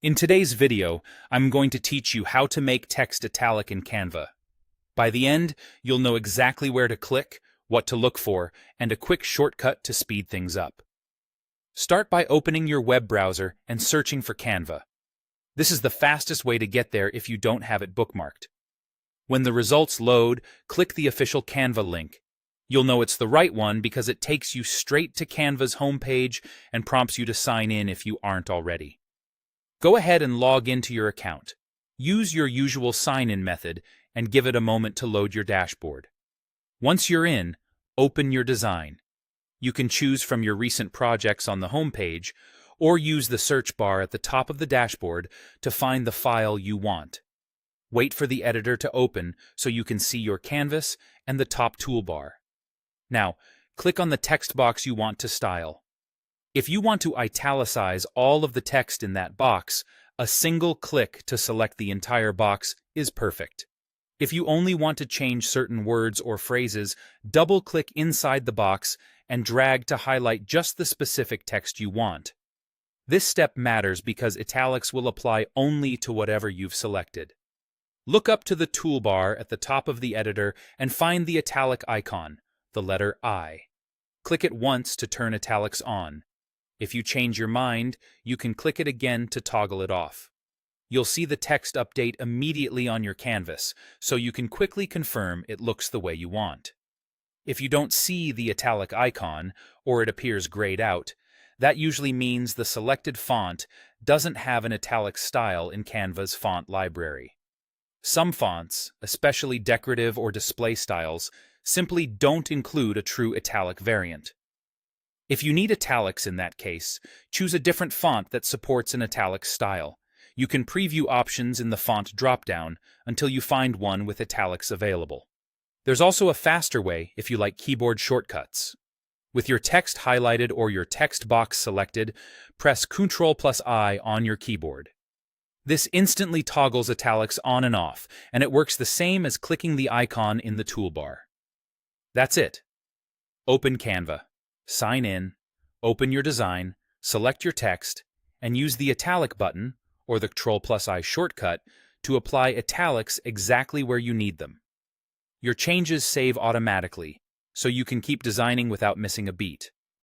In today's video, I'm going to teach you how to make text italic in Canva. By the end, you'll know exactly where to click, what to look for, and a quick shortcut to speed things up. Start by opening your web browser and searching for Canva. This is the fastest way to get there if you don't have it bookmarked. When the results load, click the official Canva link. You'll know it's the right one because it takes you straight to Canva's homepage and prompts you to sign in if you aren't already. Go ahead and log into your account. Use your usual sign-in method and give it a moment to load your dashboard. Once you're in, open your design. You can choose from your recent projects on the homepage or use the search bar at the top of the dashboard to find the file you want. Wait for the editor to open so you can see your canvas and the top toolbar. Now, click on the text box you want to style. If you want to italicize all of the text in that box, a single click to select the entire box is perfect. If you only want to change certain words or phrases, double-click inside the box and drag to highlight just the specific text you want. This step matters because italics will apply only to whatever you've selected. Look up to the toolbar at the top of the editor and find the italic icon, the letter I. Click it once to turn italics on. If you change your mind, you can click it again to toggle it off. You'll see the text update immediately on your canvas, so you can quickly confirm it looks the way you want. If you don't see the italic icon, or it appears grayed out, that usually means the selected font doesn't have an italic style in Canva's font library. Some fonts, especially decorative or display styles, simply don't include a true italic variant. If you need italics in that case, choose a different font that supports an italic style. You can preview options in the font dropdown until you find one with italics available. There's also a faster way if you like keyboard shortcuts. With your text highlighted or your text box selected, press Ctrl+I on your keyboard. This instantly toggles italics on and off, and it works the same as clicking the icon in the toolbar. That's it. Open Canva. Sign in, open your design, select your text, and use the italic button, or the Ctrl+I shortcut, to apply italics exactly where you need them. Your changes save automatically, so you can keep designing without missing a beat.